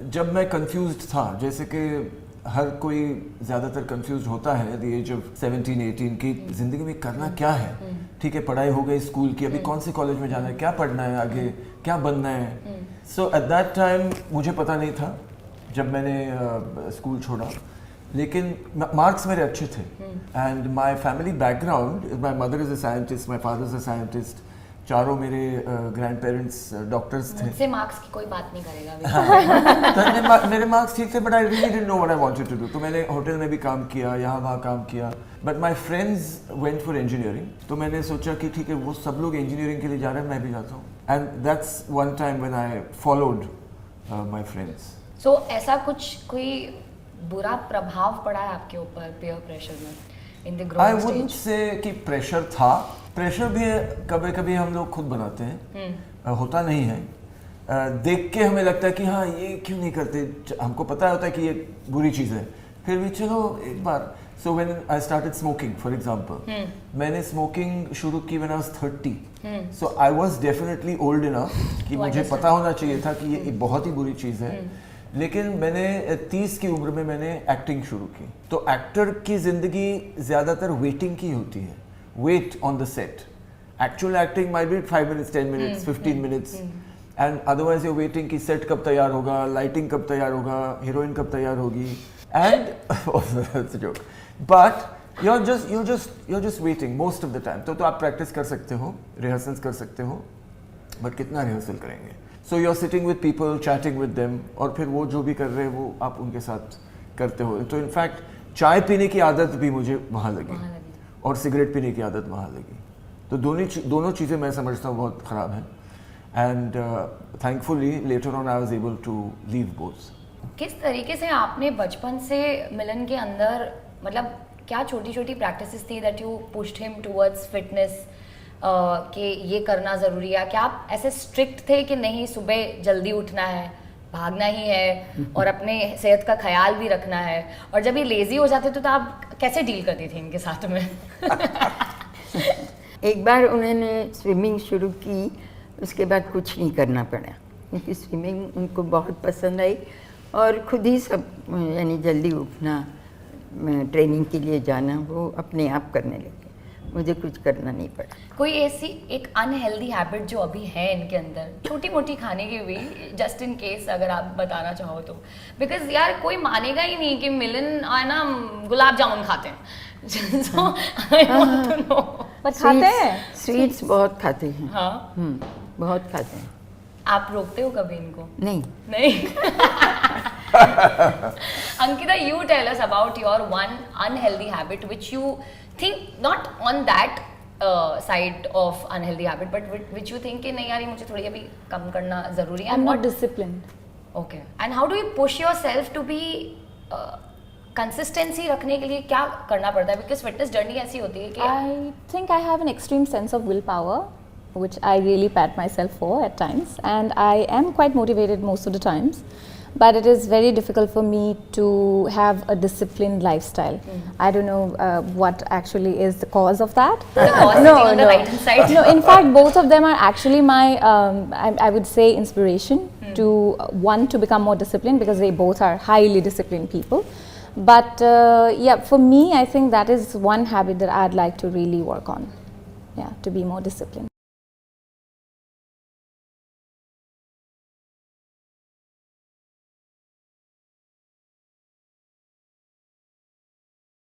जब मैं कंफ्यूज्ड था, जैसे कि हर कोई ज़्यादातर कंफ्यूज्ड होता है एट द एज ऑफ 17-18 की ज़िंदगी में करना क्या है। ठीक है, पढ़ाई हो गई स्कूल की, अभी कौन से कॉलेज में जाना है, क्या पढ़ना है आगे, क्या बनना है। सो एट दैट टाइम मुझे पता नहीं था जब मैंने स्कूल छोड़ा, लेकिन मार्क्स मेरे अच्छे थे and my family background, my mother is a scientist, my father is a scientist, चारों मेरे ग्रैंड पेरेंट्स डॉक्टर्स थे। मुझसे मार्क्स की कोई बात नहीं करेगा अभी। तो मेरे मार्क्स ठीक थे, but I really didn't know what I wanted to do. तो मैंने होटल में भी काम किया, यहाँ वहाँ काम किया, but my friends went for engineering. तो मैंने सोचा कि ठीक है, वो सब लोग इंजीनियरिंग के लिए जा रहे हैं, मैं भी जाता हूँ। And that's one time when I followed my friends. So ऐसा कुछ कोई बुरा प्रभाव पड़ा है आपके ऊपर पीयर प्रेशर में in the I growing wouldn't stage? से कि प्रेशर था, प्रेशर भी कभी कभी हम लोग खुद बनाते हैं, होता नहीं है। देख के हमें लगता है कि हाँ ये क्यों नहीं करते, हमको पता होता है कि ये बुरी चीज़ है, फिर भी चलो एक बार। So when I started smoking for example, मैंने स्मोकिंग शुरू की when I was 30। So I was definitely old enough कि मुझे पता होना चाहिए था कि ये बहुत ही बुरी चीज़ है। लेकिन मैंने 30 की उम्र में मैंने एक्टिंग शुरू की। तो एक्टर की ज़िंदगी ज़्यादातर वेटिंग की होती है, wait on the set. Actual acting might be 5 minutes, 10 minutes, 15 minutes, and otherwise you waiting कि सेट कब तैयार होगा, लाइटिंग कब तैयार होगा, हीरोइन कब तैयार होगी, and joke, but you're just waiting most of the time। तो आप प्रैक्टिस कर सकते हो, रिहर्सल्स कर सकते हो, बट कितना रिहर्सल करेंगे। So you are sitting with people, chatting with them, और फिर वो जो भी कर रहे हैं वो आप उनके साथ करते हो। तो इनफैक्ट चाय पीने की आदत भी मुझे वहाँ लगी और सिगरेट पीने की आदत वहाँ लगी। तो दोनों चीज़ें मैं समझता हूँ बहुत ख़राब हैं, and thankfully later on I was able to leave both. किस तरीके से आपने बचपन से मिलन के अंदर, मतलब क्या छोटी छोटी प्रैक्टिसेस थी that you pushed him towards fitness, कि ये करना ज़रूरी है? क्या आप ऐसे स्ट्रिक्ट थे कि नहीं सुबह जल्दी उठना है, भागना ही है और अपने सेहत का ख्याल भी रखना है, और जब ये लेज़ी हो जाते तो आप कैसे डील करती थी इनके साथ में? एक बार उन्होंने स्विमिंग शुरू की, उसके बाद कुछ नहीं करना पड़ा, क्योंकि स्विमिंग उनको बहुत पसंद आई और खुद ही सब, यानी जल्दी उठना, ट्रेनिंग के लिए जाना, वो अपने आप करने लगे, मुझे कुछ करना नहीं पड़ा। कोई ऐसी एक अनहेल्दी हैबिट जो अभी है इनके अंदर, छोटी मोटी खाने की भी, जस्ट इन केस अगर आप बताना चाहो तो? बिकॉज यार कोई मानेगा ही नहीं कि मिलन है ना गुलाब जामुन खाते हैं। so, I want to know. पर खाते हैं, स्वीट्स बहुत खाते हैं। हाँ, बहुत खाते हैं। आप रोकते हो कभी इनको? नहीं Ankita, you tell us about your one unhealthy habit which you think, not on that side of unhealthy habit, but which you think कि नहीं यार ये मुझे थोड़ी अभी कम करना ज़रूरी है। I'm not disciplined. Okay. And how do you push yourself to be consistency रखने के लिए क्या करना पड़ता है? Because fitness journey ऐसी होती है कि I think I have an extreme sense of willpower, which I really pat myself for at times, and I am quite motivated most of the times. But it is very difficult for me to have a disciplined lifestyle. I don't know what actually is the cause of that. the cause sitting on the right hand side. No, in fact, both of them are actually my, I would say, inspiration to one to become more disciplined, because they both are highly disciplined people. But yeah, for me, I think that is one habit that I'd like to really work on. Yeah, to be more disciplined.